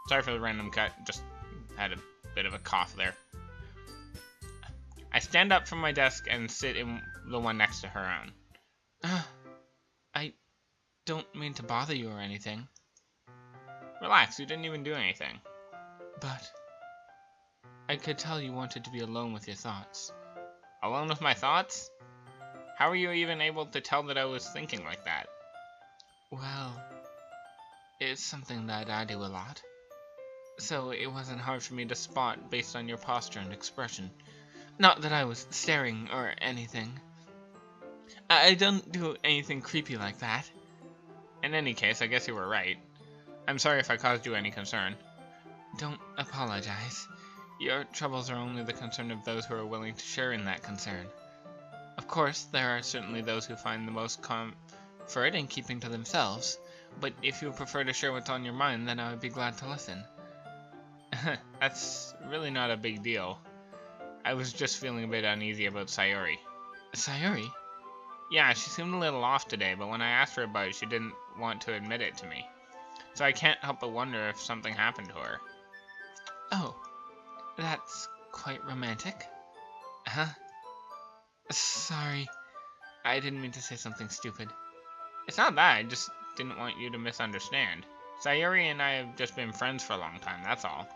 Sorry for the random cut, just had a bit of a cough there. I stand up from my desk and sit in the one next to her own. I don't mean to bother you or anything. Relax, you didn't even do anything. But I could tell you wanted to be alone with your thoughts. Alone with my thoughts? How were you even able to tell that I was thinking like that? Well, it's something that I do a lot. So it wasn't hard for me to spot based on your posture and expression. Not that I was staring or anything. I don't do anything creepy like that. In any case, I guess you were right. I'm sorry if I caused you any concern. Don't apologize. Your troubles are only the concern of those who are willing to share in that concern. Of course, there are certainly those who find the most comfort in keeping to themselves, but if you prefer to share what's on your mind, then I would be glad to listen. That's really not a big deal. I was just feeling a bit uneasy about Sayori. Sayori? Yeah, she seemed a little off today, but when I asked her about it, she didn't want to admit it to me. So I can't help but wonder if something happened to her. Oh, that's quite romantic. Huh? Sorry, I didn't mean to say something stupid. It's not that, I just didn't want you to misunderstand. Sayori and I have just been friends for a long time, that's all.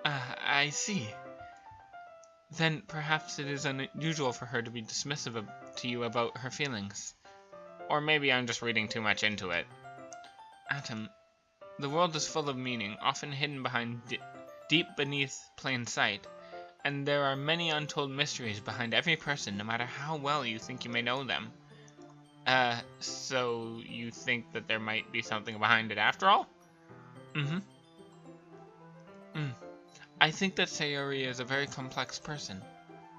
I see. Then perhaps it is unusual for her to be dismissive to you about her feelings. Or maybe I'm just reading too much into it. Atom, the world is full of meaning, often hidden behind deep beneath plain sight, and there are many untold mysteries behind every person, no matter how well you think you may know them. So you think that there might be something behind it after all? I think that Sayori is a very complex person.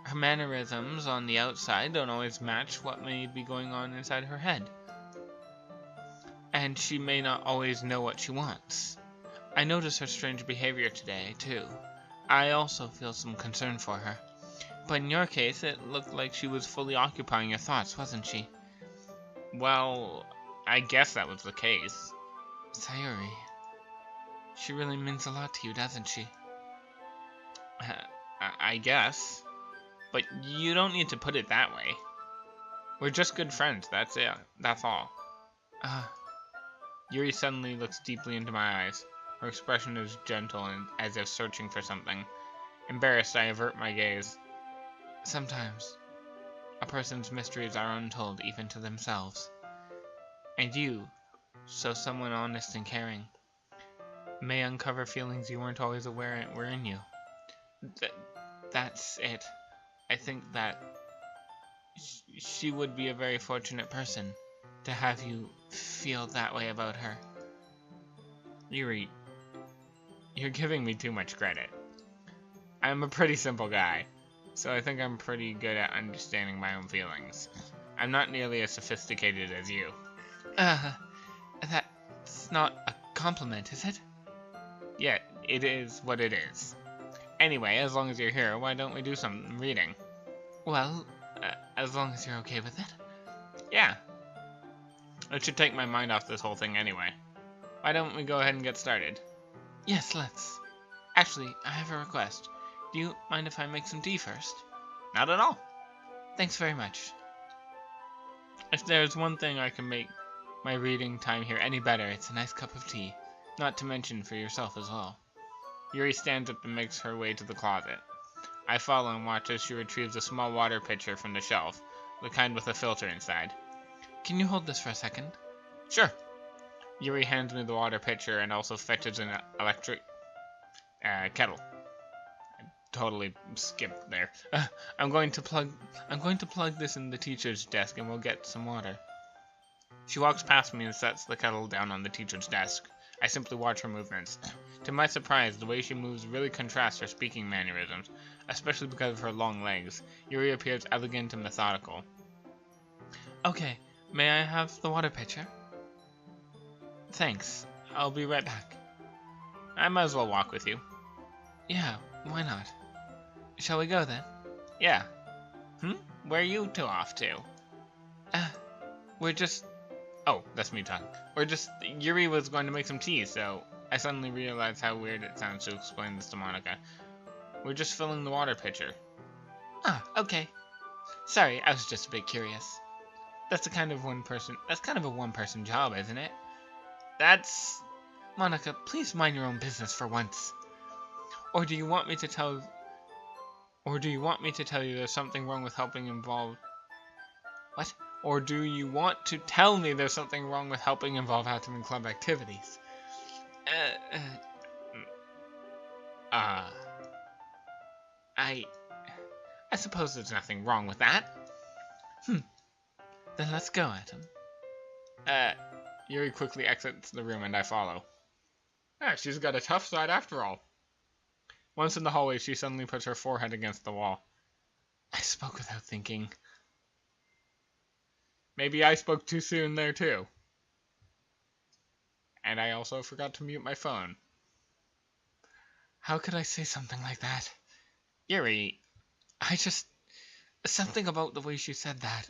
Her mannerisms on the outside don't always match what may be going on inside her head. And she may not always know what she wants. I noticed her strange behavior today, too. I also feel some concern for her. But in your case, it looked like she was fully occupying your thoughts, wasn't she? Well, I guess that was the case. Sayori, she really means a lot to you, doesn't she? I guess. But you don't need to put it that way. We're just good friends, that's it. That's all. Yuri suddenly looks deeply into my eyes. Her expression is gentle and as if searching for something. Embarrassed, I avert my gaze. Sometimes, a person's mysteries are untold even to themselves. And you, so someone honest and caring, may uncover feelings you weren't always aware were in you. That's it. I think that she would be a very fortunate person to have you feel that way about her. Yuri, you're giving me too much credit. I'm a pretty simple guy, so I think I'm pretty good at understanding my own feelings. I'm not nearly as sophisticated as you. That's not a compliment, is it? Yeah, it is what it is. Anyway, as long as you're here, why don't we do some reading? Well, as long as you're okay with it. Yeah. It should take my mind off this whole thing anyway. Why don't we go ahead and get started? Yes, let's. Actually, I have a request. Do you mind if I make some tea first? Not at all. Thanks very much. If there's one thing I can make my reading time here any better, it's a nice cup of tea. Not to mention for yourself as well. Yuri stands up and makes her way to the closet. I follow and watch as she retrieves a small water pitcher from the shelf, the kind with a filter inside. Can you hold this for a second? Sure. Yuri hands me the water pitcher and also fetches an electric kettle. I totally skipped there. I'm going to plug this in the teacher's desk and we'll get some water. She walks past me and sets the kettle down on the teacher's desk. I simply watch her movements. To my surprise, the way she moves really contrasts her speaking mannerisms, especially because of her long legs. Yuri appears elegant and methodical. Okay, may I have the water pitcher? Thanks. I'll be right back. I might as well walk with you. Yeah, why not? Shall we go then? Yeah. Where are you two off to? We're just... Oh, that's me talking. Yuri was going to make some tea, so I suddenly realized how weird it sounds to explain this to Monica. We're just filling the water pitcher. Ah, okay. Sorry, I was just a bit curious. That's kind of a one-person job, isn't it? Monica, please mind your own business for once. Or do you want me to tell you there's something wrong with helping involve... What? Or do you want to tell me there's something wrong with helping involve Atom in club activities? I suppose there's nothing wrong with that. Then let's go, Atom. Yuri quickly exits the room and I follow. She's got a tough side after all. Once in the hallway, she suddenly puts her forehead against the wall. I spoke without thinking. Maybe I spoke too soon there too. And I also forgot to mute my phone. How could I say something like that? Yuri, something about the way she said that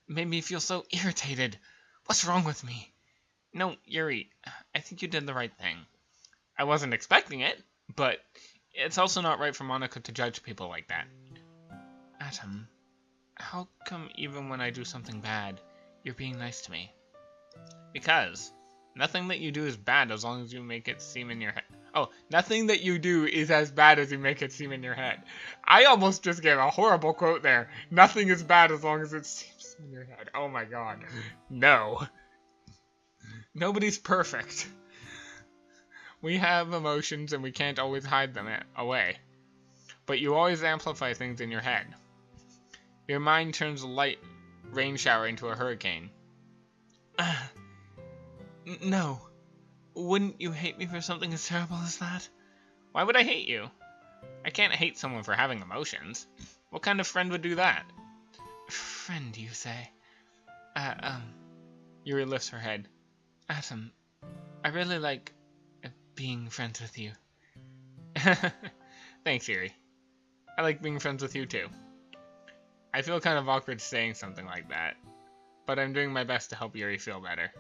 made me feel so irritated. What's wrong with me? No, Yuri, I think you did the right thing. I wasn't expecting it, but it's also not right for Monica to judge people like that. Atom, how come even when I do something bad, you're being nice to me? Because nothing that you do is bad as long as you make it seem in your head. Oh, nothing that you do is as bad as you make it seem in your head. I almost just gave a horrible quote there. Nothing is bad as long as it seems in your head. Oh my god. No. Nobody's perfect. We have emotions and we can't always hide them away. But you always amplify things in your head. Your mind turns a light rain shower into a hurricane. No. Wouldn't you hate me for something as terrible as that? Why would I hate you? I can't hate someone for having emotions. What kind of friend would do that? Friend, you say? Yuri lifts her head. Atom, I really like being friends with you. Thanks, Yuri. I like being friends with you too. I feel kind of awkward saying something like that, but I'm doing my best to help Yuri feel better.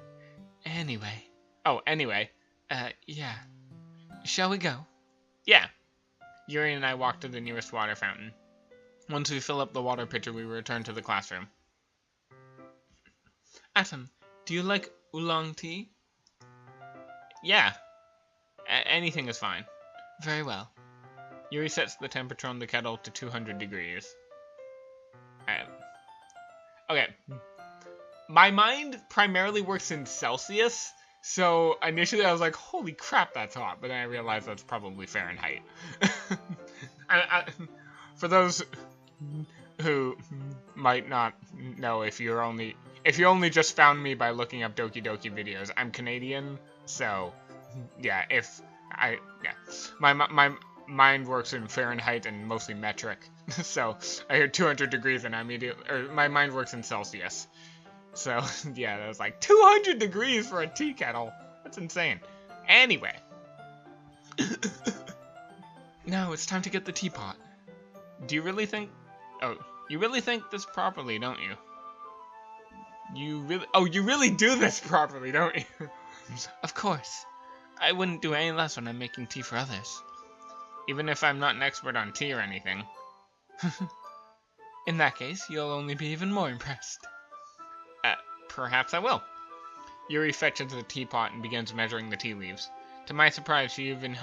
Anyway. Yeah. Shall we go? Yeah. Yuri and I walk to the nearest water fountain. Once we fill up the water pitcher, we return to the classroom. Atom, do you like oolong tea? Yeah. Anything is fine. Very well. Yuri sets the temperature on the kettle to 200 degrees. Okay. My mind primarily works in Celsius, so initially I was like, holy crap, that's hot. But then I realized that's probably Fahrenheit. For those who might not know, if you only just found me by looking up Doki Doki videos, I'm Canadian, so yeah, my mind works in Fahrenheit and mostly metric. So I heard 200 degrees and my mind works in Celsius. So yeah, that was like 200 degrees for a tea kettle. That's insane. Anyway. Now it's time to get the teapot. Do you really think... Oh, you really think this properly, don't you? You really do this properly, don't you? Of course. I wouldn't do any less when I'm making tea for others. Even if I'm not an expert on tea or anything. In that case, you'll only be even more impressed. Perhaps I will. Yuri fetches the teapot and begins measuring the tea leaves. To my surprise, she even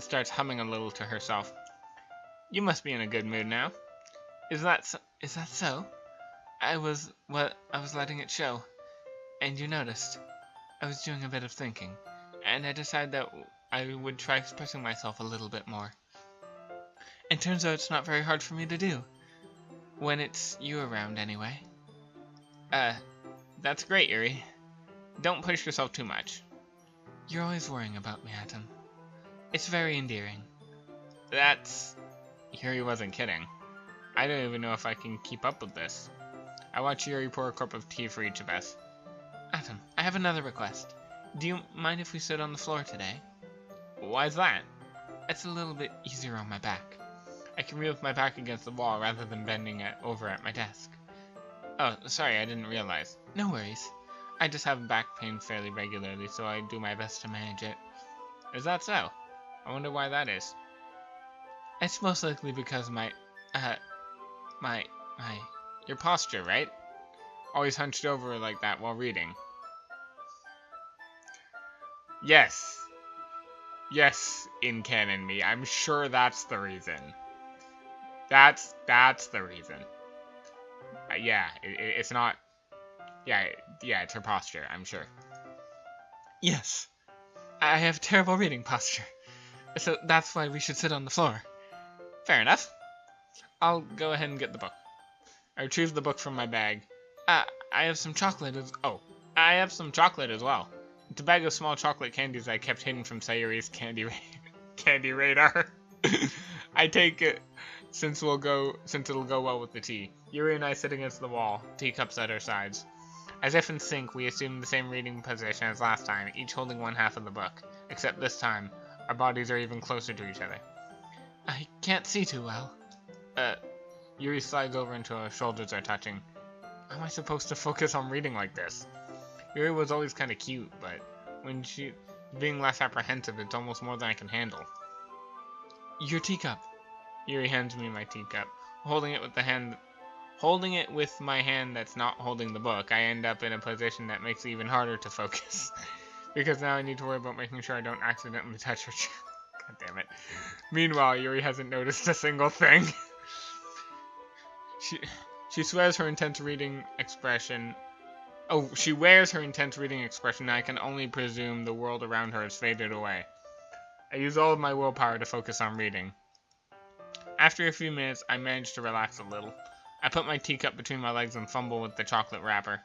starts humming a little to herself. You must be in a good mood now. Is that so? I was letting it show. And you noticed. I was doing a bit of thinking. And I decided that I would try expressing myself a little bit more. And turns out it's not very hard for me to do. When it's you around, anyway. That's great, Yuri. Don't push yourself too much. You're always worrying about me, Atom. It's very endearing. Yuri wasn't kidding. I don't even know if I can keep up with this. I watch Yuri pour a cup of tea for each of us. Atom, I have another request. Do you mind if we sit on the floor today? Why's that? It's a little bit easier on my back. I can read with my back against the wall rather than bending over at my desk. Oh, sorry, I didn't realize. No worries. I just have back pain fairly regularly, so I do my best to manage it. Is that so? I wonder why that is. It's most likely because my your posture, right? Always hunched over like that while reading. Yes. Yes, in canon me. I'm sure that's the reason. That's the reason. Yeah, it's not... Yeah, it's her posture, I'm sure. Yes. I have terrible reading posture. So that's why we should sit on the floor. Fair enough. I'll go ahead and get the book. I retrieve the book from my bag. I have some chocolate I have some chocolate as well. It's a bag of small chocolate candies I kept hidden from Sayuri's candy radar. I take it since it'll go well with the tea. Yuri and I sit against the wall, teacups at our sides. As if in sync, we assume the same reading position as last time, each holding one half of the book. Except this time, our bodies are even closer to each other. I can't see too well. Yuri slides over until our shoulders are touching. How am I supposed to focus on reading like this? Yuri was always kind of cute, but when she's being less apprehensive, it's almost more than I can handle. Your teacup. Yuri hands me my teacup. Holding it with my hand that's not holding the book, I end up in a position that makes it even harder to focus. Because now I need to worry about making sure I don't accidentally touch her chin. God damn it. Meanwhile, Yuri hasn't noticed a single thing. She wears her intense reading expression, and I can only presume the world around her has faded away. I use all of my willpower to focus on reading. After a few minutes, I manage to relax a little. I put my teacup between my legs and fumble with the chocolate wrapper.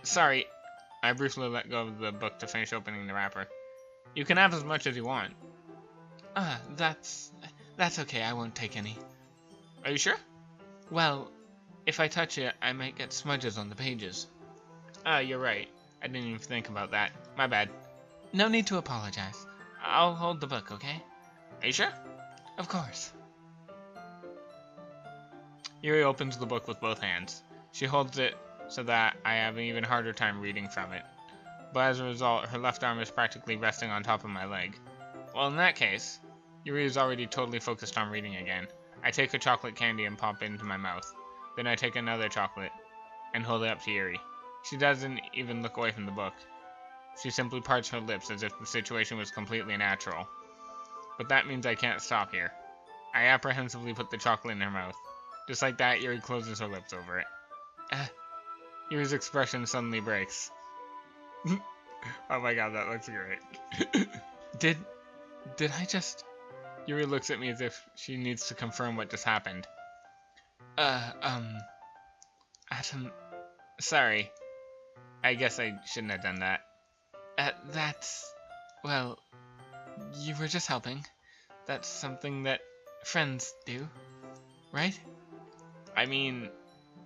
Sorry. I briefly let go of the book to finish opening the wrapper. You can have as much as you want. That's okay, I won't take any. Are you sure? Well, if I touch it, I might get smudges on the pages. You're right. I didn't even think about that. My bad. No need to apologize. I'll hold the book, okay? Are you sure? Of course. Yuri opens the book with both hands. She holds it so that I have an even harder time reading from it. But as a result, her left arm is practically resting on top of my leg. Well, in that case, Yuri is already totally focused on reading again. I take a chocolate candy and pop it into my mouth. Then I take another chocolate and hold it up to Yuri. She doesn't even look away from the book. She simply parts her lips as if the situation was completely natural. But that means I can't stop here. I apprehensively put the chocolate in her mouth. Just like that, Yuri closes her lips over it. Yuri's expression suddenly breaks. Oh my god, that looks great. Did I just... Yuri looks at me as if she needs to confirm what just happened. Atom... Sorry. I guess I shouldn't have done that. Well, you were just helping. That's something that friends do, right? I mean,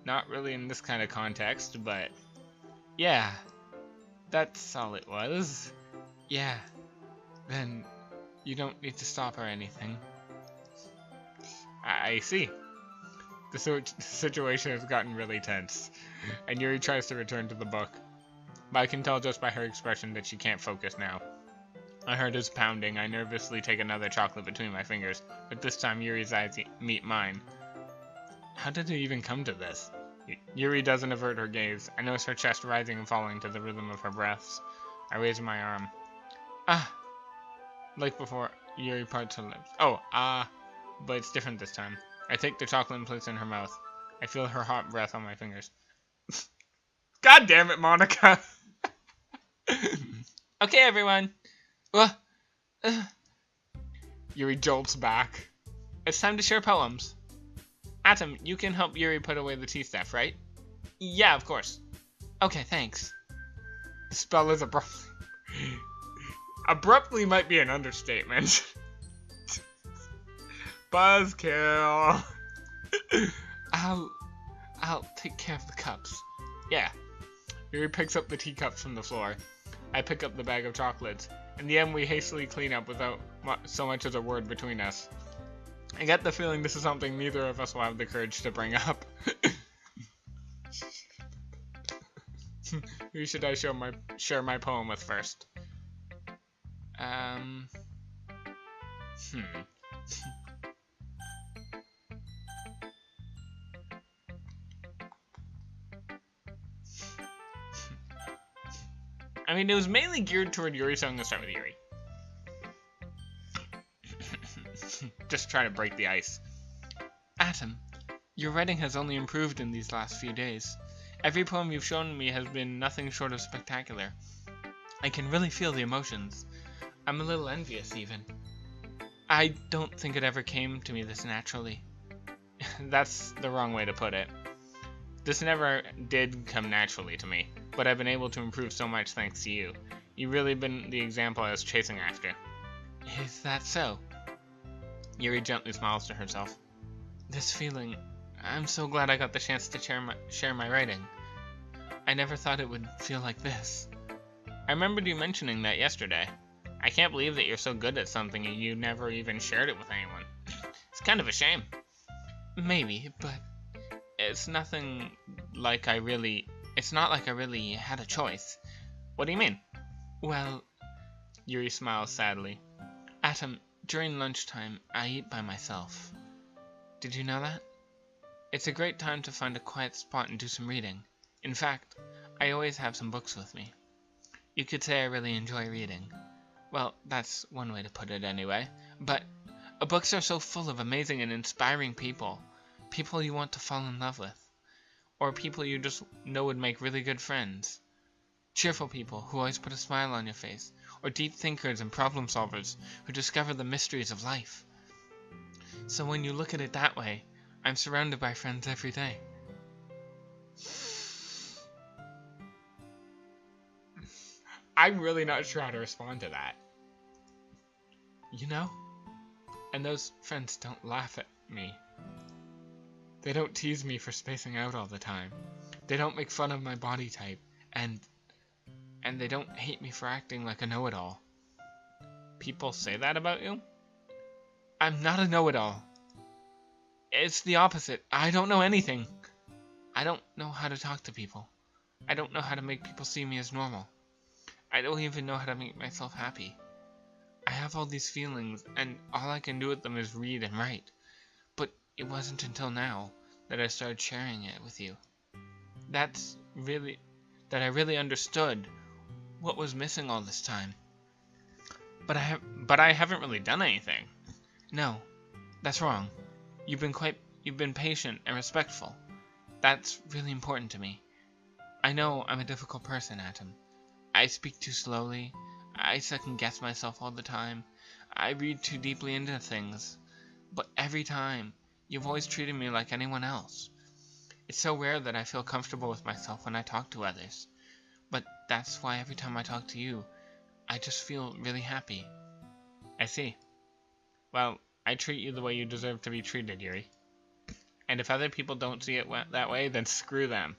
not really in this kind of context, but yeah, that's all it was. Yeah, then you don't need to stop or anything. I see. The situation has gotten really tense, and Yuri tries to return to the book, but I can tell just by her expression that she can't focus now. My heart is pounding. I nervously take another chocolate between my fingers, but this time Yuri's eyes meet mine. How did it even come to this? Yuri doesn't avert her gaze. I notice her chest rising and falling to the rhythm of her breaths. I raise my arm. Like before, Yuri parts her lips. But it's different this time. I take the chocolate and place it in her mouth. I feel her hot breath on my fingers. God damn it, Monica! Okay, everyone. Yuri jolts back. It's time to share poems. Atom, you can help Yuri put away the tea stuff, right? Yeah, of course. Okay, thanks. The spell is abruptly... Abruptly might be an understatement. Buzzkill. I'll take care of the cups. Yeah. Yuri picks up the teacups from the floor. I pick up the bag of chocolates. In the end, we hastily clean up without so much as a word between us. I get the feeling this is something neither of us will have the courage to bring up. Who should I share my poem with first? Hmm. I mean, it was mainly geared toward Yuri, so I'm gonna start with Yuri. Just try to break the ice. Atom, your writing has only improved in these last few days. Every poem you've shown me has been nothing short of spectacular. I can really feel the emotions. I'm a little envious, even. I don't think it ever came to me this naturally. That's the wrong way to put it. This never did come naturally to me, but I've been able to improve so much thanks to you. You've really been the example I was chasing after. Is that so? Yuri gently smiles to herself. This feeling, I'm so glad I got the chance to share my writing. I never thought it would feel like this. I remembered you mentioning that yesterday. I can't believe that you're so good at something and you never even shared it with anyone. It's kind of a shame. Maybe, but it's nothing like it's not like I really had a choice. What do you mean? Well, Yuri smiles sadly. Atom, during lunchtime, I eat by myself. Did you know that? It's a great time to find a quiet spot and do some reading. In fact, I always have some books with me. You could say I really enjoy reading. Well, that's one way to put it anyway. But books are so full of amazing and inspiring people. People you want to fall in love with. Or people you just know would make really good friends. Cheerful people who always put a smile on your face. Or deep thinkers and problem solvers who discover the mysteries of life. So when you look at it that way, I'm surrounded by friends every day. I'm really not sure how to respond to that. You know? And those friends don't laugh at me. They don't tease me for spacing out all the time. They don't make fun of my body type. And they don't hate me for acting like a know-it-all. People say that about you? I'm not a know-it-all. It's the opposite. I don't know anything. I don't know how to talk to people. I don't know how to make people see me as normal. I don't even know how to make myself happy. I have all these feelings, and all I can do with them is read and write. But it wasn't until now that I started sharing it with you. That I really understood what was missing all this time. But I haven't really done anything. No, that's wrong. You've been patient and respectful. That's really important to me. I know I'm a difficult person, Atom. I speak too slowly. I second guess myself all the time. I read too deeply into things. But every time, you've always treated me like anyone else. It's so rare that I feel comfortable with myself when I talk to others. But that's why every time I talk to you, I just feel really happy. I see. Well, I treat you the way you deserve to be treated, Yuri. And if other people don't see it that way, then screw them.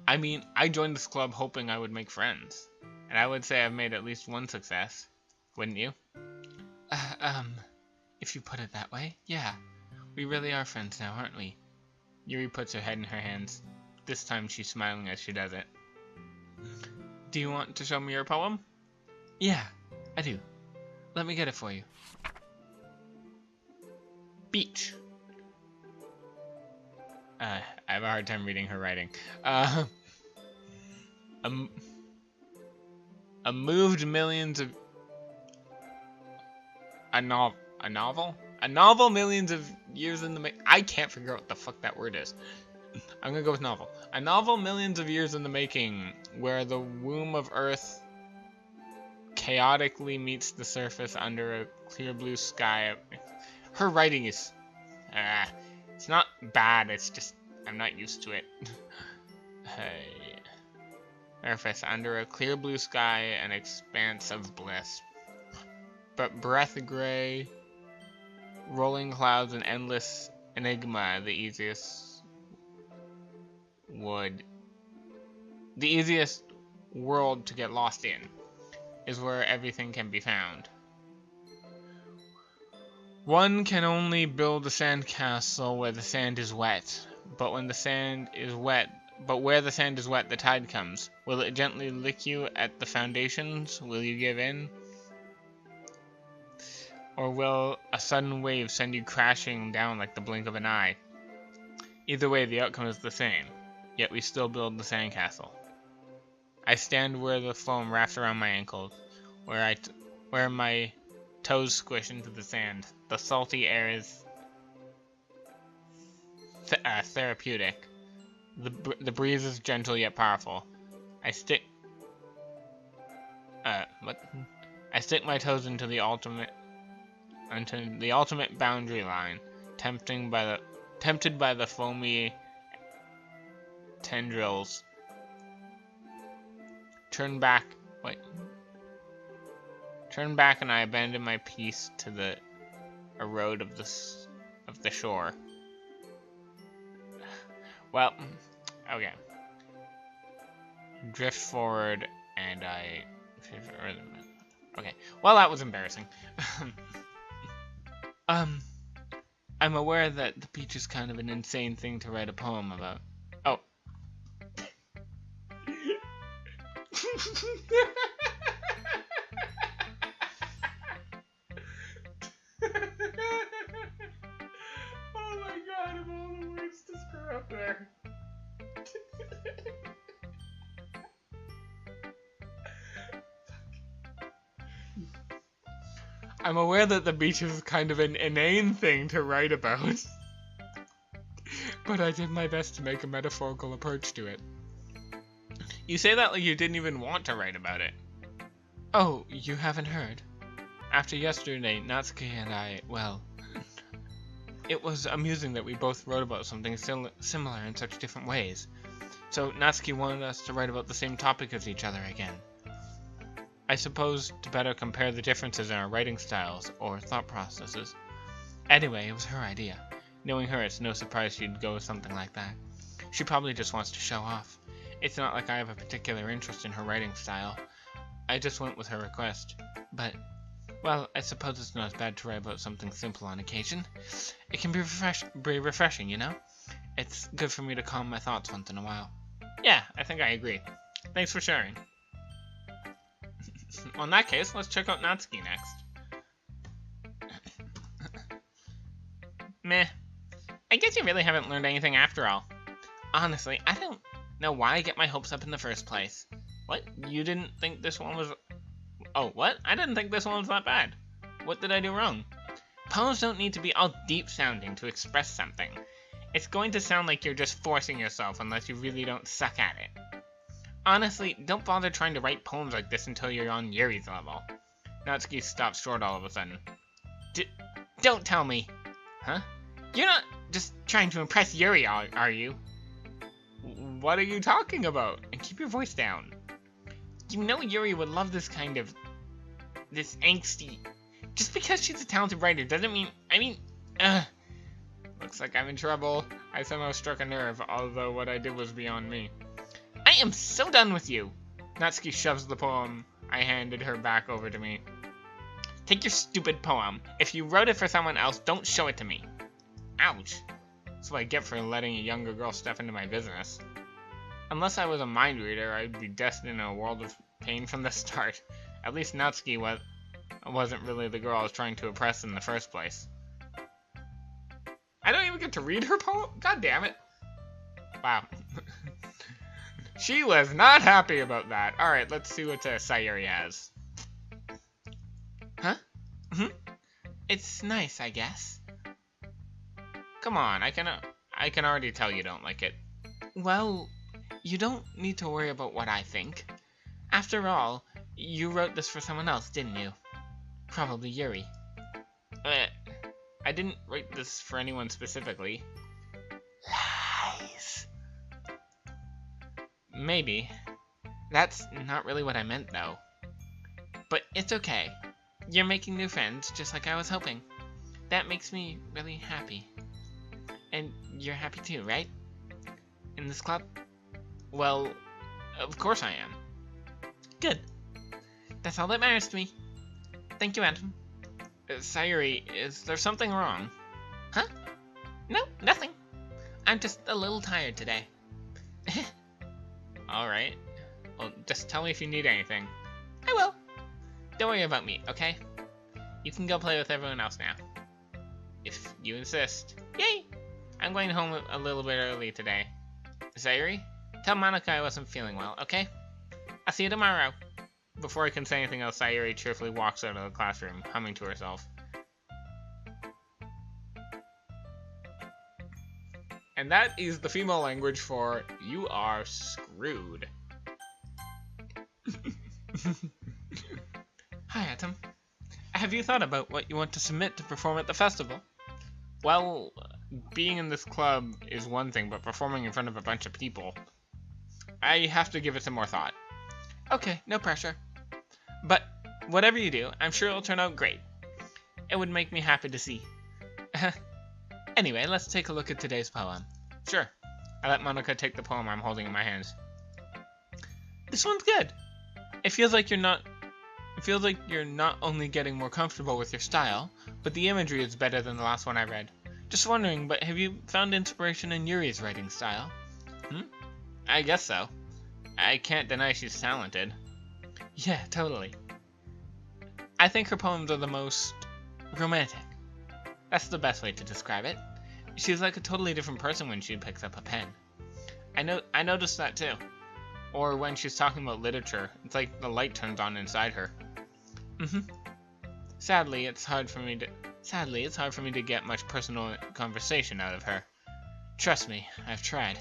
I mean, I joined this club hoping I would make friends. And I would say I've made at least one success. Wouldn't you? If you put it that way, yeah. We really are friends now, aren't we? Yuri puts her head in her hands. This time she's smiling as she does it. Do you want to show me your poem? Yeah, I do. Let me get it for you. Beach. I have a hard time reading her writing. Moved millions of... A novel? A novel millions of years in the making. I can't figure out what the fuck that word is. I'm gonna go with novel. A novel millions of years in the making, where the womb of Earth chaotically meets the surface under a clear blue sky. Her writing is... it's not bad, it's just... I'm not used to it. Surface under a clear blue sky, an expanse of bliss. But breath gray, rolling clouds, and endless enigma, the easiest world to get lost in, is where everything can be found. One can only build a sand castle where the sand is wet, but when the sand is wet, But where the sand is wet, the tide comes. Will it gently lick you at the foundations? Will you give in? Or will a sudden wave send you crashing down like the blink of an eye? Either way, the outcome is the same. Yet we still build the sandcastle. I stand where the foam wraps around my ankles, where my toes squish into the sand. The salty air is therapeutic. The breeze is gentle yet powerful. I stick my toes into the ultimate boundary line, tempted by the foamy tendrils. Turn back, and I abandon my piece to the erode of the shore. Well, okay. Drift forward, and I... Okay, well, that was embarrassing. I'm aware that the beach is kind of an insane thing to write a poem about. Oh. Oh my god, of all the words to screw up there. I'm aware that the beach is kind of an inane thing to write about, but I did my best to make a metaphorical approach to it. You say that like you didn't even want to write about it. Oh, you haven't heard? After yesterday, Natsuki and I, well, it was amusing that we both wrote about something similar in such different ways. So Natsuki wanted us to write about the same topic as each other again. I suppose to better compare the differences in our writing styles or thought processes. Anyway, it was her idea. Knowing her, it's no surprise she'd go with something like that. She probably just wants to show off. It's not like I have a particular interest in her writing style. I just went with her request. But, well, I suppose it's not as bad to write about something simple on occasion. It can be refreshing, you know? It's good for me to calm my thoughts once in a while. Yeah, I think I agree. Thanks for sharing. Well, in that case, let's check out Natsuki next. Meh. I guess you really haven't learned anything after all. Honestly, I don't know why I get my hopes up in the first place. What? You didn't think this one was... Oh, what? I didn't think this one was that bad. What did I do wrong? Poems don't need to be all deep-sounding to express something. It's going to sound like you're just forcing yourself unless you really don't suck at it. Honestly, don't bother trying to write poems like this until you're on Yuri's level. Natsuki stopped short all of a sudden. Don't tell me. Huh? You're not just trying to impress Yuri, are you? What are you talking about? And keep your voice down. You know Yuri would love this kind of... this angsty... Just because she's a talented writer doesn't mean... Looks like I'm in trouble. I somehow struck a nerve, although what I did was beyond me. I am so done with you! Natsuki shoves the poem I handed her back over to me. Take your stupid poem. If you wrote it for someone else, don't show it to me. Ouch. That's what I get for letting a younger girl step into my business. Unless I was a mind reader, I'd be destined in a world of pain from the start. At least Natsuki wasn't really the girl I was trying to impress in the first place. I don't even get to read her poem? God damn it. Wow. She was not happy about that. Alright, let's see what Sayuri has. Huh? It's nice, I guess. Come on, I can already tell you don't like it. Well, you don't need to worry about what I think. After all, you wrote this for someone else, didn't you? Probably Yuri. I didn't write this for anyone specifically. Lies. Maybe. That's not really what I meant, though. But it's okay. You're making new friends, just like I was hoping. That makes me really happy. And you're happy too, right? In this club? Well, of course I am. Good. That's all that matters to me. Thank you, Adam. Sayuri, is there something wrong? Huh? No, nothing. I'm just a little tired today. Alright. Well, just tell me if you need anything. I will. Don't worry about me, okay? You can go play with everyone else now. If you insist. Yay! I'm going home a little bit early today. Sayuri, tell Monica I wasn't feeling well, okay? I'll see you tomorrow. Before I can say anything else, Sayuri cheerfully walks out of the classroom, humming to herself. And that is the female language for "you are screwed." Hi, Atom. Have you thought about what you want to submit to perform at the festival? Well, being in this club is one thing, but performing in front of a bunch of people, I have to give it some more thought. Okay, no pressure. But whatever you do, I'm sure it'll turn out great. It would make me happy to see. Anyway, let's take a look at today's poem. Sure. I let Monica take the poem I'm holding in my hands. This one's good. It feels like you're not only getting more comfortable with your style, but the imagery is better than the last one I read. Just wondering, but have you found inspiration in Yuri's writing style? I guess so. I can't deny she's talented. Yeah, totally. I think her poems are the most romantic. That's the best way to describe it. She's like a totally different person when she picks up a pen. I noticed that too. Or when she's talking about literature, it's like the light turns on inside her. Sadly, it's hard for me to get much personal conversation out of her. Trust me, I've tried.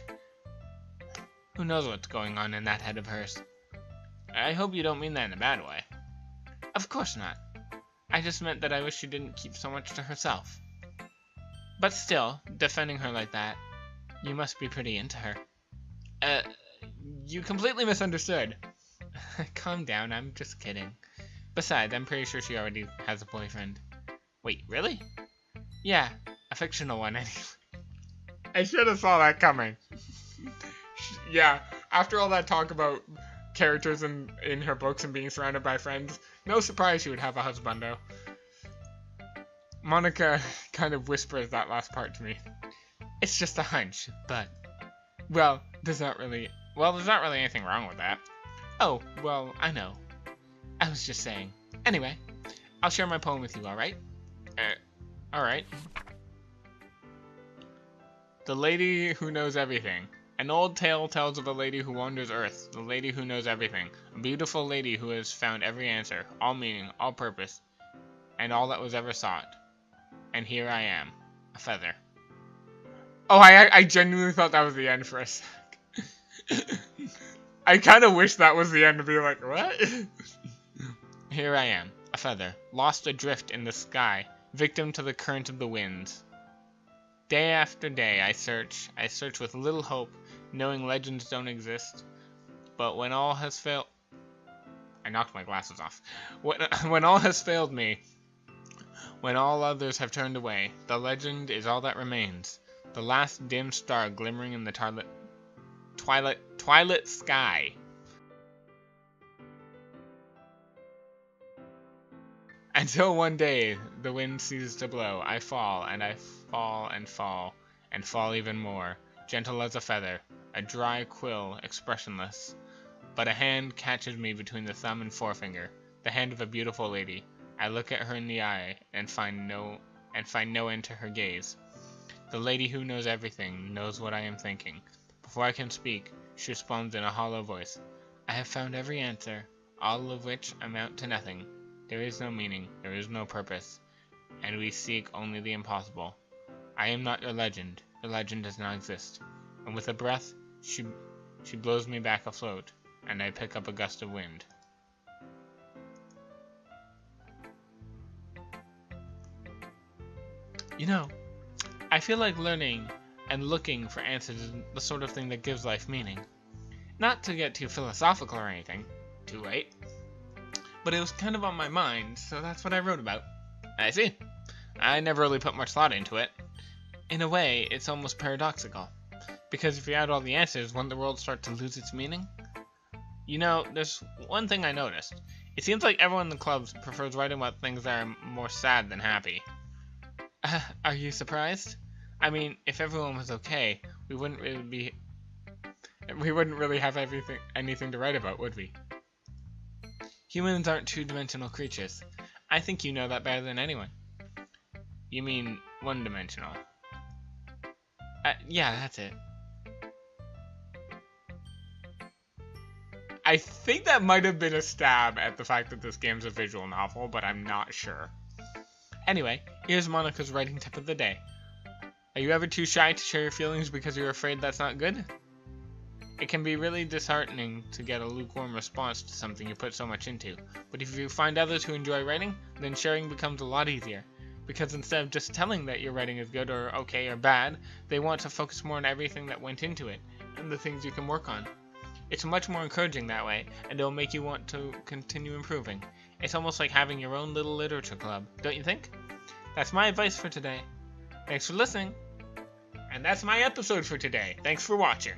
Who knows what's going on in that head of hers? I hope you don't mean that in a bad way. Of course not. I just meant that I wish she didn't keep so much to herself. But still, defending her like that, you must be pretty into her. You completely misunderstood. Calm down, I'm just kidding. Besides, I'm pretty sure she already has a boyfriend. Wait, really? Yeah, a fictional one anyway. I should have saw that coming. Yeah, after all that talk about characters in her books and being surrounded by friends, no surprise she would have a husbando. Monica kind of whispers that last part to me. It's just a hunch, but... Well, there's not really anything wrong with that. Oh, well, I know. I was just saying. Anyway, I'll share my poem with you, alright? Alright. The Lady Who Knows Everything. An old tale tells of a lady who wanders Earth, the lady who knows everything. A beautiful lady who has found every answer, all meaning, all purpose, and all that was ever sought. And here I am, a feather. Oh, I genuinely thought that was the end for a sec. I kind of wish that was the end to be like, what? Here I am, a feather, lost adrift in the sky, victim to the current of the winds. Day after day I search with little hope, knowing legends don't exist. But when all has failed... I knocked my glasses off. When all has failed me, when all others have turned away, the legend is all that remains. The last dim star glimmering in the twilight sky. Until one day, the wind ceases to blow. I fall, and I fall, and fall, and fall even more. Gentle as a feather, a dry quill, expressionless. But a hand catches me between the thumb and forefinger, the hand of a beautiful lady. I look at her in the eye, and find no end to her gaze. The lady who knows everything knows what I am thinking. Before I can speak, she responds in a hollow voice. I have found every answer, all of which amount to nothing. There is no meaning, there is no purpose, and we seek only the impossible. I am not your legend does not exist. And with a breath, she blows me back afloat, and I pick up a gust of wind. You know, I feel like learning and looking for answers is the sort of thing that gives life meaning. Not to get too philosophical or anything, too late, but it was kind of on my mind, so that's what I wrote about. I see. I never really put much thought into it. In a way, it's almost paradoxical, because if you had all the answers, wouldn't the world start to lose its meaning? You know, there's one thing I noticed. It seems like everyone in the clubs prefers writing about things that are more sad than happy. Are you surprised? I mean, if everyone was okay, we wouldn't really we wouldn't really have anything to write about, would we? Humans aren't two-dimensional creatures. I think you know that better than anyone. You mean one-dimensional? Yeah, that's it. I think that might have been a stab at the fact that this game's a visual novel, but I'm not sure. Anyway, here's Monica's writing tip of the day. Are you ever too shy to share your feelings because you're afraid that's not good? It can be really disheartening to get a lukewarm response to something you put so much into, but if you find others who enjoy writing, then sharing becomes a lot easier. Because instead of just telling that your writing is good or okay or bad, they want to focus more on everything that went into it, and the things you can work on. It's much more encouraging that way, and it'll make you want to continue improving. It's almost like having your own little literature club, don't you think? That's my advice for today. Thanks for listening. And that's my episode for today. Thanks for watching.